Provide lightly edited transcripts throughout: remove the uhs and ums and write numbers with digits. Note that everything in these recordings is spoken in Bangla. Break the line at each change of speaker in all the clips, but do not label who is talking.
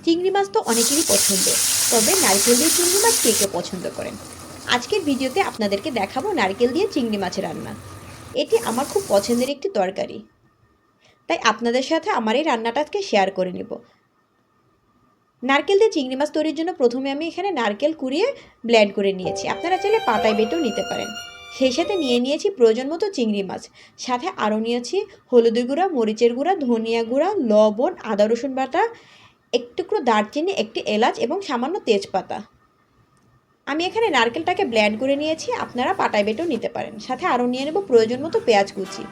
চিংড়ি মাছ তো অনেকেরই পছন্দ, তবে নারকেল দিয়ে চিংড়ি মাছ কে কে পছন্দ করেন? আজকের ভিডিওতে আপনাদেরকে দেখাবো নারকেল দিয়ে চিংড়ি মাছের রান্না। এটি আমার খুব পছন্দের একটি তরকারি, তাই আপনাদের সাথে আমার এই রান্নাটাকে শেয়ার করে নেব। নারকেল দিয়ে চিংড়ি মাছ তৈরির জন্য প্রথমে আমি এখানে নারকেল কুড়িয়ে ব্লেন্ড করে নিয়েছি। আপনারা চাইলে পাটায় বেটেও নিতে পারেন। সেই সাথে নিয়েছি প্রয়োজন মতো চিংড়ি মাছ, সাথে আরও নিয়েছি হলুদের গুঁড়া, মরিচের গুঁড়া, ধনিয়া গুঁড়া, লবণ, আদা রসুন বাটা, একটু টুকরো দারচিনি, একটি এলাচ এবং সামান্য তেজপাতা। আমি এখানে নারকেলটাকে ব্লেন্ড করে নিয়েছি, আপনারা পাটায় বেটেও নিতে পারেন। সাথে আরও নিয়ে নেব প্রয়োজন মতো পেঁয়াজ কুচি।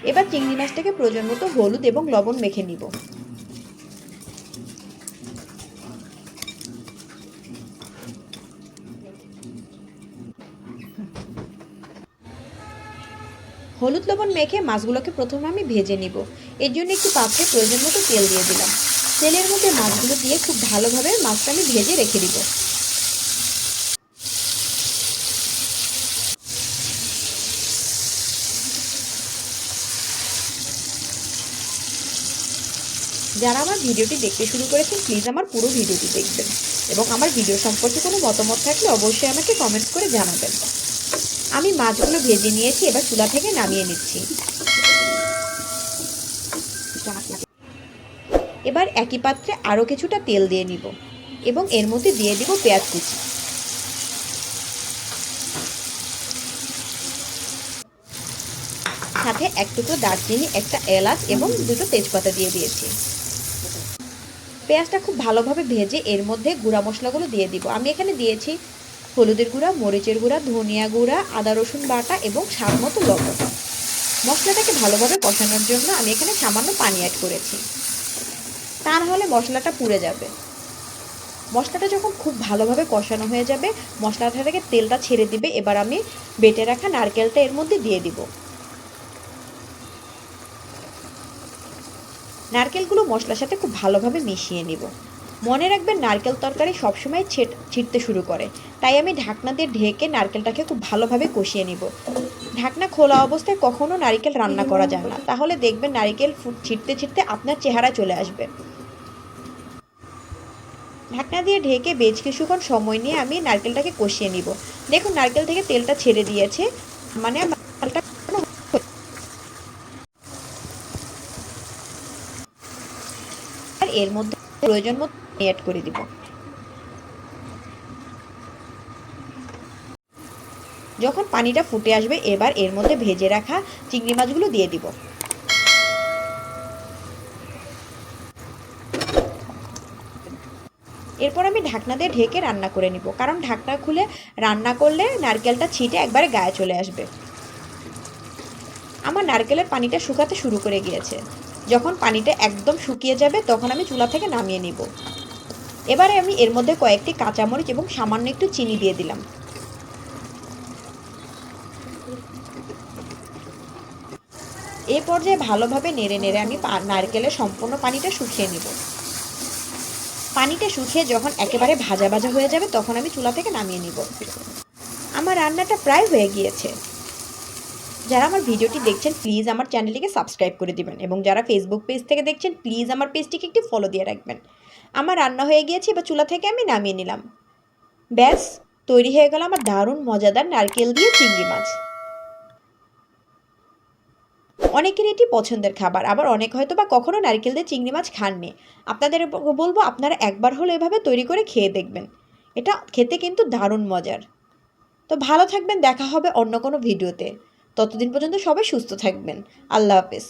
এবার চিংড়ি মাছটাকে প্রয়োজন মতো হলুদ এবং লবণ মেখে নিব। হলুদ লবণ মেখে মাছগুলোকে প্রথমে আমি ভেজে নিব। এর জন্য একটু পাত্রে প্রয়োজন মতো তেল দিয়ে দিলাম। তেলের মধ্যে মাছগুলো দিয়ে খুব ভালোভাবে মাছটা আমি ভেজে রেখে দিব। যারা আমার ভিডিওটি দেখতে শুরু করেছেন প্লিজ আমার পুরো ভিডিওটি দেখবেন, এবং আমার ভিডিও সম্পর্কে কোনো মতামত থাকলে অবশ্যই আমাকে কমেন্টস করে জানাবেন। আমি মাছগুলো ভেজে নিয়েছি, এবার চুলা থেকে নামিয়ে নিচ্ছি। এবার একই পাত্রে আরও কিছুটা তেল দিয়ে নিব এবং এর মধ্যে দিয়ে দিব পেঁয়াজ কুচি। সাথে এক টুকরো দারচিনি, একটা এলাচ এবং দুটো তেজপাতা দিয়ে দিয়েছি। পেঁয়াজটা খুব ভালোভাবে ভেজে এর মধ্যে গুঁড়া মশলাগুলো দিয়ে দিব। আমি এখানে দিয়েছি হলুদের গুঁড়া, মরিচের গুঁড়া, ধনিয়া গুঁড়া, আদা রসুন বাটা এবং স্বাদ মতো লবণ। মশলাটাকে ভালোভাবে কষানোর জন্য আমি এখানে সামান্য পানি অ্যাড করেছি, তা নাহলে মশলাটা পুড়ে যাবে। মশলাটা যখন খুব ভালোভাবে কষানো হয়ে যাবে, মশলাটা থেকে তেলটা ছেড়ে দিবে, এবার আমি বেটে রাখা নারকেলটা এর মধ্যে দিয়ে দিব। নারকেলগুলো মশলার সাথে খুব ভালোভাবে মিশিয়ে নিব। মনে রাখবেন নারকেল তরকারি সবসময় ছিটতে শুরু করে, তাই আমি ঢাকনা দিয়ে ঢেকে নারকেলটাকে খুব ভালোভাবে কষিয়ে নিব। ঢাকনা খোলা অবস্থায় কখনো নারকেল রান্না করা যায় না, তাহলে দেখবেন নারকেল ছিটতে ছিটতে আপনার চেহারা চলে আসবে। ঢাকনা দিয়ে ঢেকে বেশ কিছুক্ষণ সময় নিয়ে আমি নারকেলটাকে কষিয়ে নিব। দেখুন নারকেল থেকে তেলটা ছেড়ে দিয়েছে, মানে আর এর মধ্যে প্রয়োজন মতো অ্যাড করে দিব। যখন পানিটা ফুটে আসবে, এবার এর মধ্যে ভেজে রাখা চিংড়ি মাছগুলো দিয়ে দিব। এরপর আমি ঢাকনা দিয়ে ঢেকে রান্না করে নিব, কারণ ঢাকনা খুলে রান্না করলে নারকেলটা ছিটে একবারে গায়ে চলে আসবে। আমার নারকেলের পানিটা শুকাতে শুরু করে গিয়েছে। যখন পানিটা একদম শুকিয়ে যাবে তখন আমি চুলা থেকে নামিয়ে নিব। এবারে আমি এর মধ্যে কয়েকটি কাঁচামরিচ এবং সামান্য একটু চিনি দিয়ে দিলাম। এই পর্যায়ে ভালোভাবে নেড়ে নেড়ে আমি নারকেলের সম্পূর্ণ পানিটা শুকিয়ে নিব। পানিটা শুকিয়ে যখন একেবারে ভাজা ভাজা হয়ে যাবে তখন আমি চুলা থেকে নামিয়ে নিব। আমার রান্নাটা প্রায় হয়ে গিয়েছে। যারা আমার ভিডিওটি দেখছেন প্লিজ আমার চ্যানেলটিকে সাবস্ক্রাইব করে দিবেন, এবং যারা ফেসবুক পেজ থেকে দেখছেন প্লিজ আমার পেজটিকে একটি ফলো দিয়ে রাখবেন। আমার রান্না হয়ে গিয়েছে, এবার চুলা থেকে আমি নামিয়ে নিলাম। ব্যাস, তৈরি হয়ে গেল আমার দারুণ মজাদার নারকেল দিয়ে চিংড়ি মাছ। অনেকের এটি পছন্দের খাবার, আবার অনেক হয়তো বা কখনো নারকেল দিয়ে চিংড়ি মাছ খাননি। আপনাদের বলবো আপনারা একবার হলো এভাবে তৈরি করে খেয়ে দেখবেন। এটা খেতে কিন্তু দারুণ মজার। তো ভালো থাকবেন, দেখা হবে অন্য কোনো ভিডিওতে। ততদিন পর্যন্ত সবাই সুস্থ থাকবেন। আল্লাহ হাফেজ।